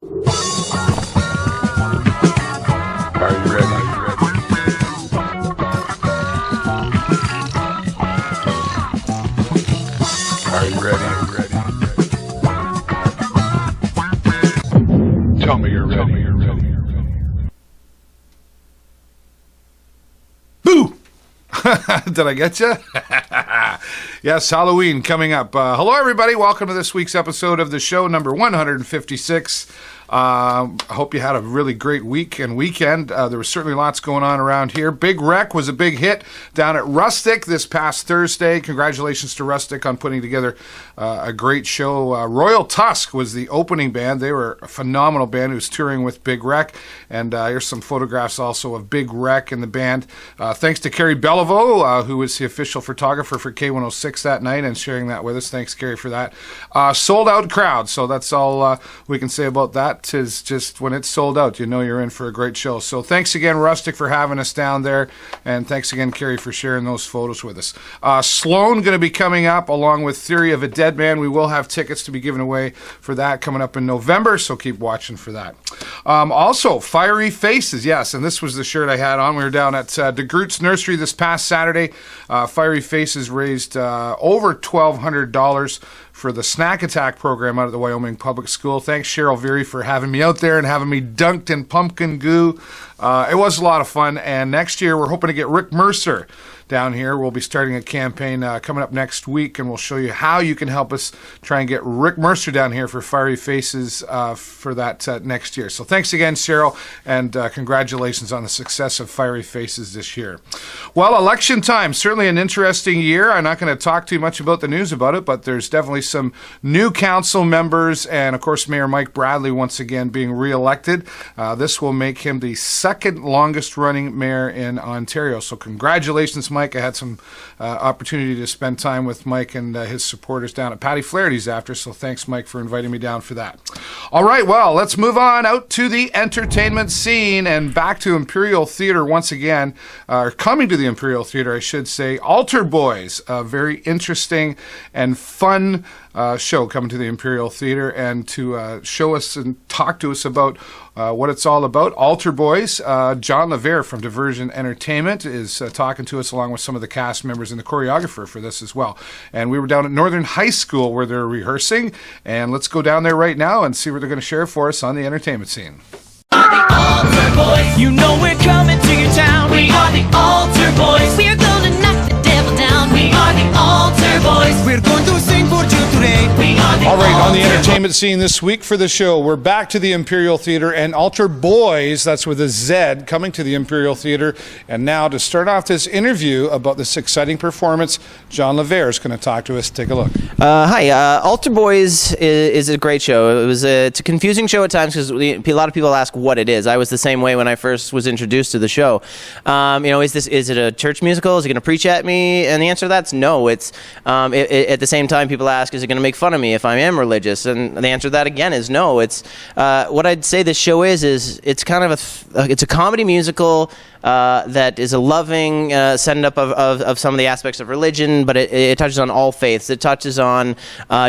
Are you ready? Are you ready? Tell me you're ready. Boo! Did I get you? Yes, Halloween coming up. Hello, everybody. Welcome to this week's episode of the show, number 156. I hope you had a really great week and weekend. There was certainly lots going on around here. Big Wreck was a big hit down at Rustic this past Thursday. Congratulations to Rustic on putting together a great show. Royal Tusk was the opening band. They were a phenomenal band who was touring with Big Wreck. And here's some photographs also of Big Wreck and the band. Thanks to Carrie Beliveau, who was the official photographer for K106 that night and sharing that with us. Thanks, Carrie, for that. Sold out crowd, so that's all we can say about that. Is just when it's sold out, you know you're in for a great show. So thanks again, Rustic, for having us down there, and thanks again, Carrie, for sharing those photos with us. Sloan going to be coming up along with Theory of a Dead Man. We will have tickets to be given away for that coming up in November, so keep watching for that. Also, Fiery Faces, yes, and this was the shirt I had on. We were down at DeGroote's Nursery this past Saturday. Fiery Faces raised over $1,200 for the Snack Attack program out of the Wyoming Public School. Thanks, Cheryl Veary, for having me out there and having me dunked in pumpkin goo. It was a lot of fun, and next year we're hoping to get Rick Mercer down here. We'll be starting a campaign coming up next week, and we'll show you how you can help us try and get Rick Mercer down here for Fiery Faces for that next year. So thanks again, Cheryl, and congratulations on the success of Fiery Faces this year. Well, election time, certainly an interesting year. I'm not going to talk too much about the news about it, but there's definitely some new council members, and of course Mayor Mike Bradley once again being re-elected. This will make him the second longest running mayor in Ontario. So congratulations, Mike. I had some opportunity to spend time with Mike and his supporters down at Patty Flaherty's after, so thanks, Mike, for inviting me down for that. All right, well, let's move on out to the entertainment scene and back to Imperial Theatre once again. Coming to the Imperial Theatre, I should say, Altar Boyz, a very interesting and fun show coming to the Imperial Theatre, and to show us and talk to us about what it's all about. Altar Boyz, John Leverre from Diversion Entertainment is talking to us along with some of the cast members and the choreographer for this as well. And we were down at Northern High School where they're rehearsing, and let's go down there right now and see what they're going to share for us on the entertainment scene. The Altar Boyz, you know we're coming to your town. We are the Altar Boyz, we're gonna knock the devil down. We are the Altar Boyz, we're going to sing for you today. We are the All right, on the Altar entertainment scene this week for the show, we're back to the Imperial Theatre and Altar Boyz, that's with a Z, coming to the Imperial Theatre. And now to start off this interview about this exciting performance, John Leverre is going to talk to us. Take a look. Hi, Altar Boyz is a great show. It's a confusing show at times because a lot of people ask what it is. I was the same way when I first was introduced to the show. Is it a church musical? Is it going to preach at me? And the answer to that's no. It's at the same time people ask, is it going to make fun of me if I am religious? And the answer to that again is no. It's what I'd say this show is it's kind of it's a comedy musical that is a loving send up of some of the aspects of religion, but it touches on all faiths. It touches on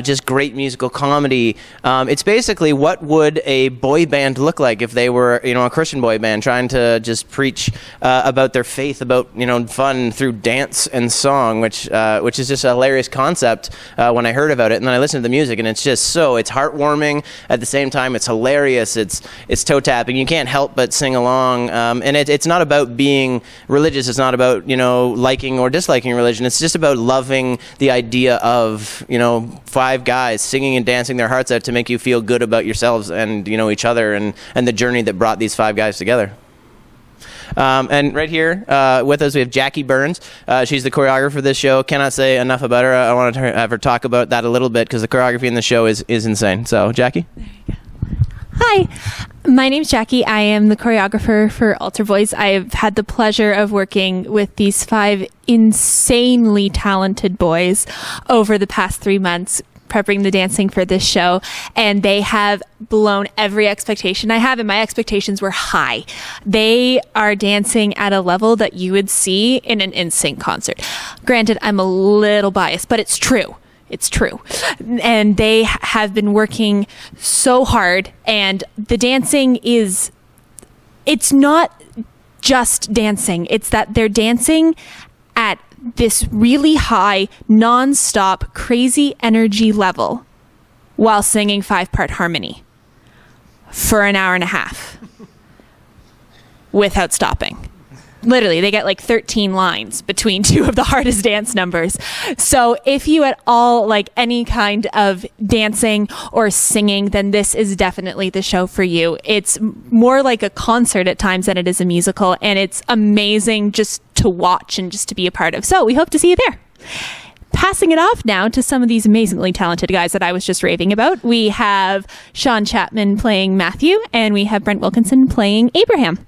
just great musical comedy. It's basically what would a boy band look like if they were, a Christian boy band trying to just preach about their faith, about fun through dance and song, which is just a hilarious concept when I heard about it, and then I listened to the music, and it's heartwarming. At the same time, it's hilarious. It's toe tapping. You can't help but sing along, and it's not about being religious. It's not about liking or disliking religion. It's just about loving the idea of five guys singing and dancing their hearts out to make you feel good about yourselves and each other and the journey that brought these five guys together. And right here with us we have Jackie Burns. She's the choreographer for this show. Cannot say enough about her. I want to have her talk about that a little bit because the choreography in the show is insane. So Jackie. There you go. Hi, my name's Jackie. I am the choreographer for Altar Boyz. I've had the pleasure of working with these five insanely talented boys over the past 3 months, prepping the dancing for this show, and they have blown every expectation I have, and my expectations were high. They are dancing at a level that you would see in an NSYNC concert. Granted, I'm a little biased, but it's true. it's true. And they have been working so hard, and the dancing it's not just dancing. It's that they're dancing at this really high, non-stop, crazy energy level while singing 5-part harmony for an hour and a half without stopping. Literally, they get like 13 lines between two of the hardest dance numbers. So if you at all like any kind of dancing or singing, then this is definitely the show for you. It's more like a concert at times than it is a musical, and it's amazing just to watch and just to be a part of. So we hope to see you there. Passing it off now to some of these amazingly talented guys that I was just raving about. We have Shawn Chapman playing Matthew, and we have Brent Wilkinson playing Abraham.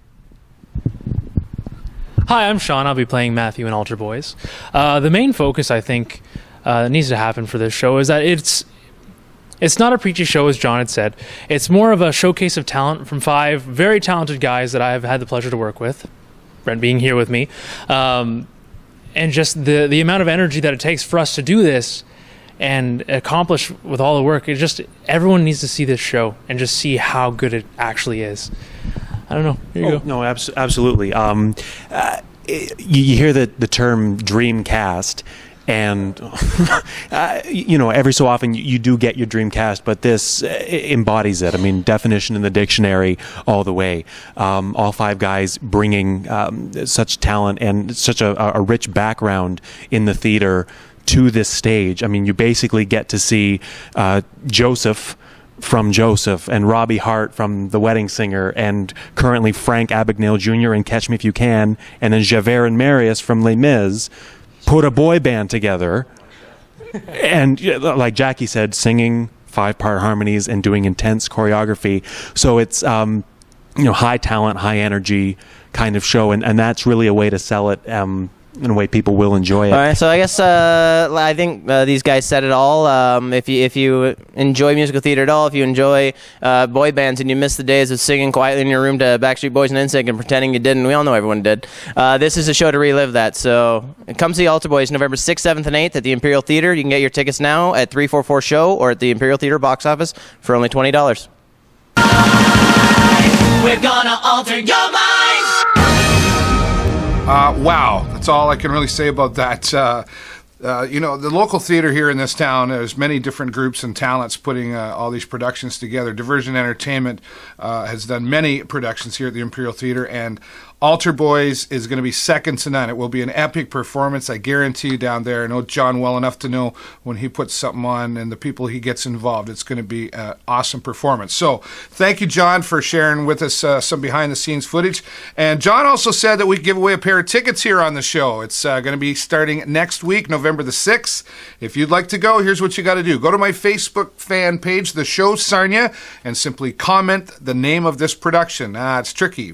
Hi, I'm Shawn. I'll be playing Matthew in Altar Boys. The main focus, I think, that needs to happen for this show is that it's not a preachy show, as John had said. It's more of a showcase of talent from 5 very talented guys that I've had the pleasure to work with, Brent being here with me, and just the amount of energy that it takes for us to do this and accomplish with all the work. Everyone needs to see this show and just see how good it actually is. I don't know. Here you go. No, absolutely. You hear the term dream cast, and every so often you do get your dream cast, but this embodies it. I mean, definition in the dictionary all the way. All 5 guys bringing such talent and such a rich background in the theater to this stage. I mean, you basically get to see Joseph from Joseph, and Robbie Hart from The Wedding Singer, and currently Frank Abagnale Jr. in Catch Me If You Can, and then Javert and Marius from Les Mis put a boy band together, and like Jackie said, singing 5-part harmonies and doing intense choreography. So it's high talent, high energy kind of show, and that's really a way to sell it in a way people will enjoy it. All right, so I guess I think these guys said it all. If you enjoy musical theater at all, if you enjoy boy bands and you miss the days of singing quietly in your room to Backstreet Boys and NSYNC and pretending you didn't, we all know everyone did. This is a show to relive that. So come see Altar Boys November 6th, 7th, and 8th at the Imperial Theatre. You can get your tickets now at 344 Show or at the Imperial Theatre box office for only $20. We're gonna alter your mind. Wow, that's all I can really say about that. The local theater here in this town, there's many different groups and talents putting all these productions together. Diversion Entertainment has done many productions here at the Imperial Theatre, and Altar Boys is going to be second to none. It will be an epic performance, I guarantee you, down there. I know John well enough to know when he puts something on and the people he gets involved, it's going to be an awesome performance. So thank you, John, for sharing with us some behind-the-scenes footage. And John also said that we give away a pair of tickets here on the show. It's going to be starting next week, November the 6th. If you'd like to go, here's what you got to do. Go to my Facebook fan page, The Show Sarnia, and simply comment the name of this production. It's tricky.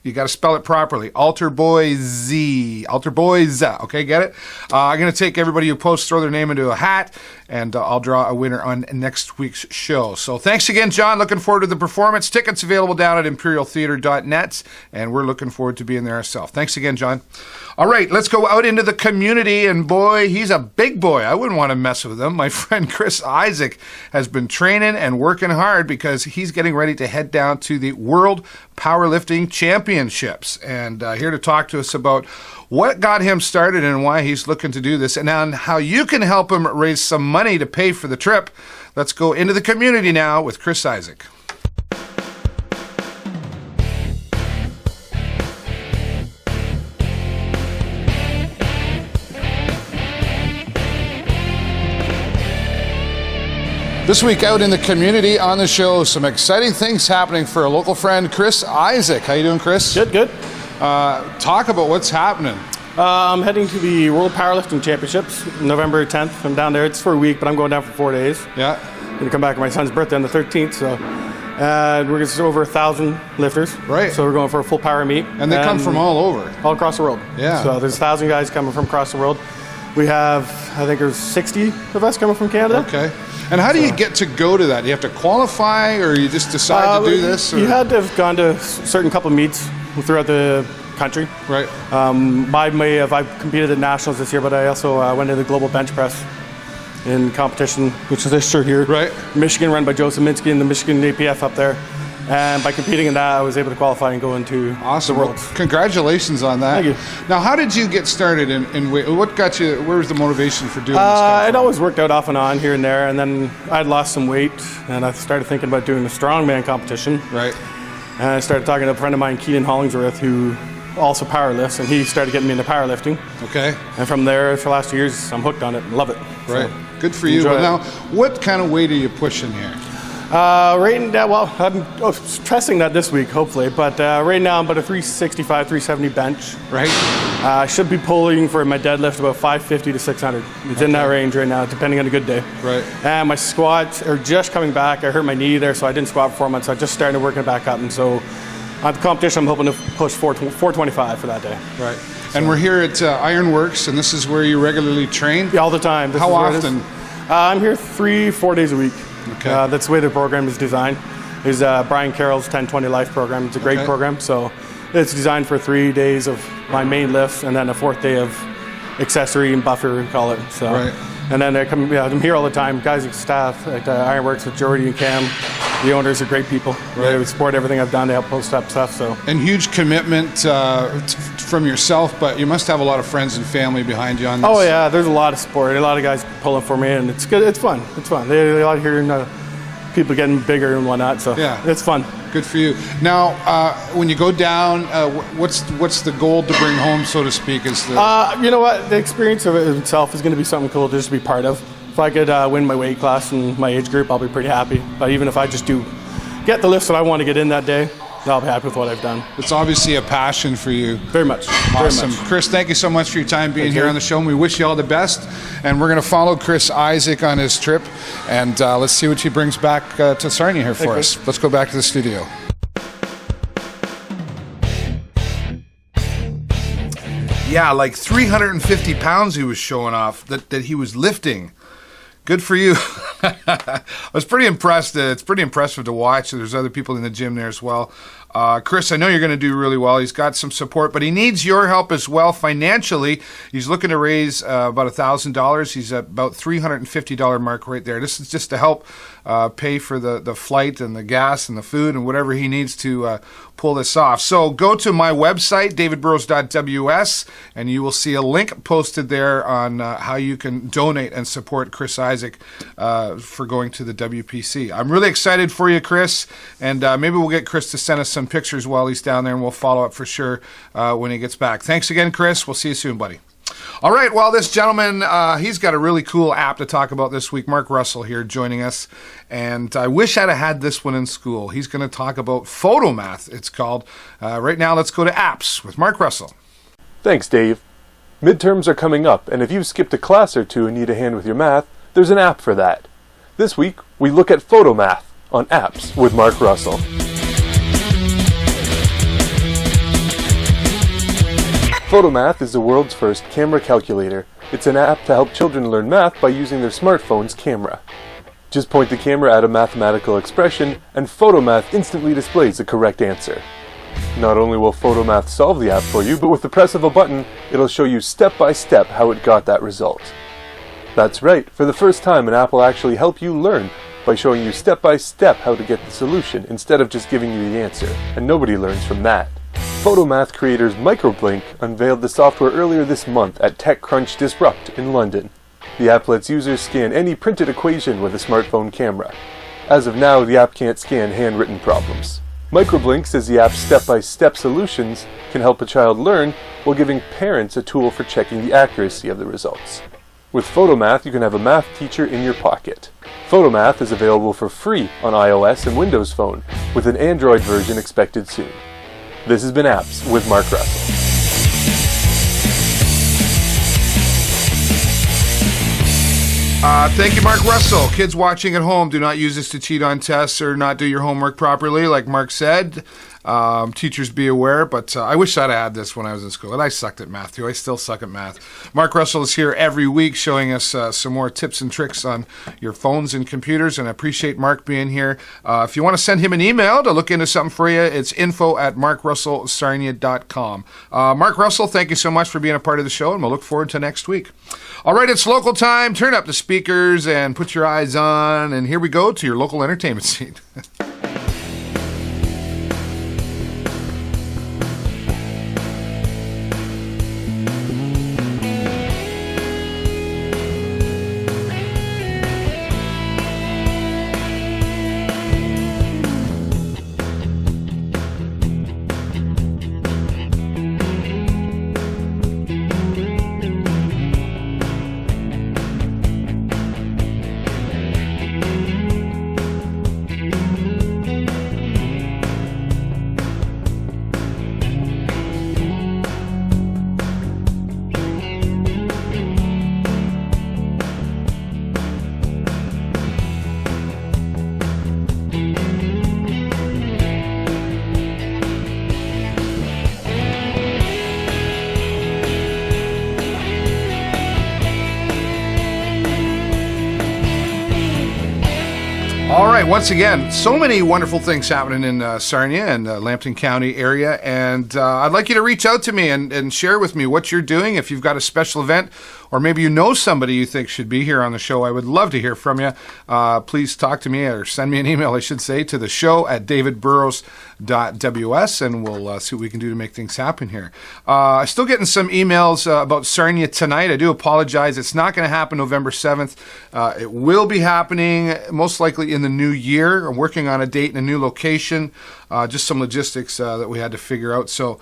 You got to spell it properly. Altar Boys. Okay, get it? I'm going to take everybody who posts, throw their name into a hat, and I'll draw a winner on next week's show. So thanks again, John. Looking forward to the performance. Tickets available down at imperialtheatre.net, and we're looking forward to being there ourselves. Thanks again, John. All right, let's go out into the community, and boy, he's a big boy. I wouldn't want to mess with him. My friend Chris Isaac has been training and working hard because he's getting ready to head down to the World Powerlifting Championships, and here to talk to us about what got him started and why he's looking to do this, and on how you can help him raise some money to pay for the trip. Let's go into the community now with Chris Isaac. This week out in the community on the show, some exciting things happening for a local friend, Chris Isaac. How you doing, Chris? Good. Talk about what's happening. I'm heading to the World Powerlifting Championships, November 10th. I'm down there. It's for a week, but I'm going down for 4 days. Yeah. I'm going to come back on my son's birthday on the 13th, so we're going to over 1,000 lifters. Right. So we're going for a full power meet. And they come from all over. All across the world. Yeah. So there's 1,000 guys coming from across the world. We have, I think there's 60 of us coming from Canada. Okay. And how do you get to go to that? Do you have to qualify, or you just decide to do this? Or? You had to have gone to certain couple meets throughout the country. Right. I competed at nationals this year, but I also went to the global bench press. in competition, which is this shirt here. Right. Michigan, run by Joseph Minsky and the Michigan APF up there. And by competing in that, I was able to qualify and go into Awesome. the Well, Worlds. congratulations on that. Thank you. Now, how did you get started in weight? What got you? Where was the motivation for doing this? come I'd from? always worked out off and on here and there, and then I'd lost some weight, and I started thinking about doing a strongman competition. Right. And I started talking to a friend of mine, Keenan Hollingsworth, who also powerlifts, and he started getting me into powerlifting. Okay. And from there, for the last 2 years, I'm hooked on it and love it. Right. So, Good for you. enjoy Well, it. now, what kind of weight are you pushing here? Right now, well, I'm testing that this week, hopefully, but right now I'm about a 365, 370 bench. Right. I should be pulling for my deadlift about 550 to 600. It's in that range right now, depending on a good day. Right. And my squats are just coming back. I hurt my knee there, so I didn't squat for 4 months. So I just started working it back up, and so at the competition, I'm hoping to push 425 for that day. Right. And we're here at Ironworks, and this is where you regularly train? Yeah, all the time. This How is where it is. often? I'm here 3-4 days a week. Okay. That's the way the program is designed. Is Brian Carroll's 10-20 Life program. It's a great Okay. program. So it's designed for 3 days of my main lifts and then a 4th day of accessory and buffer, we call it. So, Right. And then I'm here all the time. Guys at staff at Ironworks with Jordy and Cam. The owners are great people. Right. They support everything I've done to help post up stuff. So And huge commitment from yourself, but you must have a lot of friends and family behind you on this. oh yeah, there's a lot of support. A lot of guys pulling for me, and it's good. It's fun. It's fun. They out here and people getting bigger and whatnot. So Yeah. it's fun. Good for you. Now, when you go down, what's the goal to bring home, so to speak? Is the You know what? The experience of it itself is going to be something cool just to be part of. If I could win my weight class and my age group, I'll be pretty happy. But even if I just get the lifts that I want to get in that day, I'll be happy with what I've done. it's obviously a passion for you. Very much. Awesome. Very much. Chris, thank you so much for your time being Thank here you. on the show, and we wish you all the best. And we're going to follow Chris Isaac on his trip, and let's see what he brings back to Sarnia here for Thank you. us. Let's go back to the studio. Yeah, like 350 pounds he was showing off that he was lifting. Good for you. I was pretty impressed. It's pretty impressive to watch. There's other people in the gym there as well. Chris, I know you're going to do really well. He's got some support, but he needs your help as well financially. He's looking to raise about $1,000. He's at about $350 mark right there. This is just to help pay for the flight and the gas and the food and whatever he needs to pull this off. So go to my website, davidburrows.ws, and you will see a link posted there on how you can donate and support Chris Isaac for going to the WPC. I'm really excited for you, Chris, and maybe we'll get Chris to send us some pictures while he's down there, and we'll follow up for sure when he gets back. Thanks again, Chris. We'll see you soon, buddy. All right, well, this gentleman, he's got a really cool app to talk about this week. Mark Russell here joining us, and I wish I'd have had this one in school. He's going to talk about Photomath, it's called. Right now, let's go to apps with Mark Russell. Thanks, Dave. Midterms are coming up, and if you've skipped a class or two and need a hand with your math, there's an app for that. This week, we look at Photomath on apps with Mark Russell. Photomath is the world's first camera calculator. It's an app to help children learn math by using their smartphone's camera. Just point the camera at a mathematical expression, and Photomath instantly displays the correct answer. Not only will Photomath solve the app for you, but with the press of a button, it'll show you step by step how it got that result. That's right, for the first time an app will actually help you learn by showing you step by step how to get the solution instead of just giving you the answer, and nobody learns from that. Photomath creators Microblink unveiled the software earlier this month at TechCrunch Disrupt in London. The app lets users scan any printed equation with a smartphone camera. As of now, the app can't scan handwritten problems. Microblink says the app's step-by-step solutions can help a child learn while giving parents a tool for checking the accuracy of the results. With Photomath, you can have a math teacher in your pocket. Photomath is available for free on iOS and Windows Phone, with an Android version expected soon. This has been Apps with Mark Russell. Thank you, Mark Russell. Kids watching at home, do not use this to cheat on tests or not do your homework properly, like Mark said. Teachers be aware, but I wish I'd had this when I was in school. And I sucked at math, too. I still suck at math. Mark Russell is here every week showing us some more tips and tricks on your phones and computers, and I appreciate Mark being here. If you want to send him an email to look into something for you, it's info@markrussellsarnia.com. Mark Russell, thank you so much for being a part of the show, and we'll look forward to next week. All right, it's local time. Turn up the speakers and put your eyes on, and here we go to your local entertainment scene. All right, once again, so many wonderful things happening in Sarnia and Lambton County area, and I'd like you to reach out to me and share with me what you're doing. If you've got a special event, or maybe you know somebody you think should be here on the show, I would love to hear from you. Please talk to me, or send me an email, I should say, to the show at davidburrows.ws, and we'll see what we can do to make things happen here. I'm still getting some emails about Sarnia tonight. I do apologize. It's not going to happen November 7th. It will be happening most likely in the new year. I'm working on a date and a new location. Just some logistics that we had to figure out. So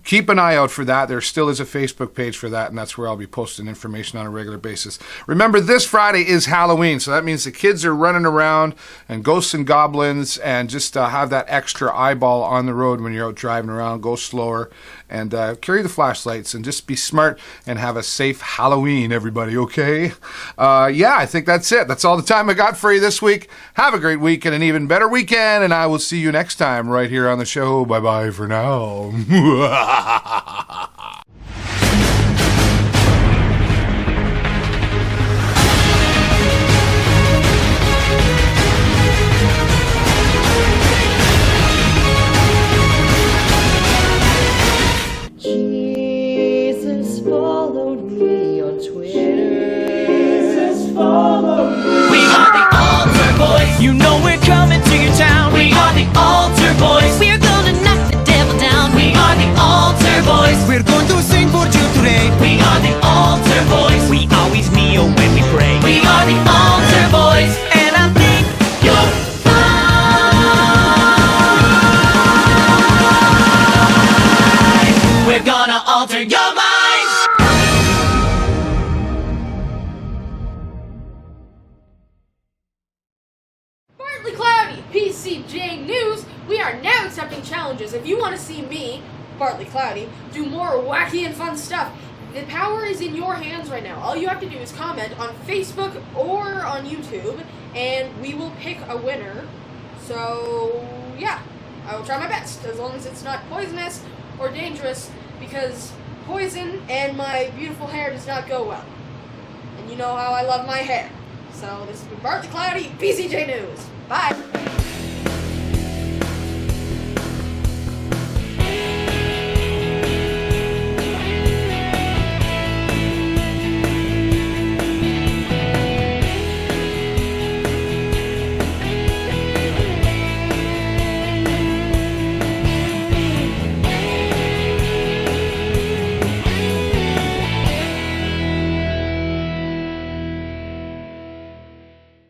keep an eye out for that. There still is a Facebook page for that, and that's where I'll be posting information on a regular basis. Remember, this Friday is Halloween, so that means the kids are running around and ghosts and goblins, and just have that extra eyeball on the road when you're out driving around. Go slower and carry the flashlights, and just be smart and have a safe Halloween, everybody, okay? Yeah, I think that's it. That's all the time I got for you this week. Have a great week and an even better weekend, and I will see you next time right here on the show. Bye-bye for now. Jesus followed me on Twitter. Jesus followed me. We are the Altar Boys. You know we're coming to your town. We are the Altar Boys. We're gonna knock the devil down. We are the Altar Boys. We're going to sing for you today. We are the Altar Boys. We always kneel when we pray. We are the Altar Boys. And I think you're fine. We're gonna alter your mind. Partly Cloudy, PCJ News. We are now accepting challenges. If you want to see me, Partly Cloudy, do more wacky and fun stuff, the power is in your hands right now. All you have to do is comment on Facebook or on YouTube, and we will pick a winner. So, yeah, I will try my best, as long as it's not poisonous or dangerous, because poison and my beautiful hair does not go well. And you know how I love my hair. So, this has been Partly Cloudy, PCJ News. Bye.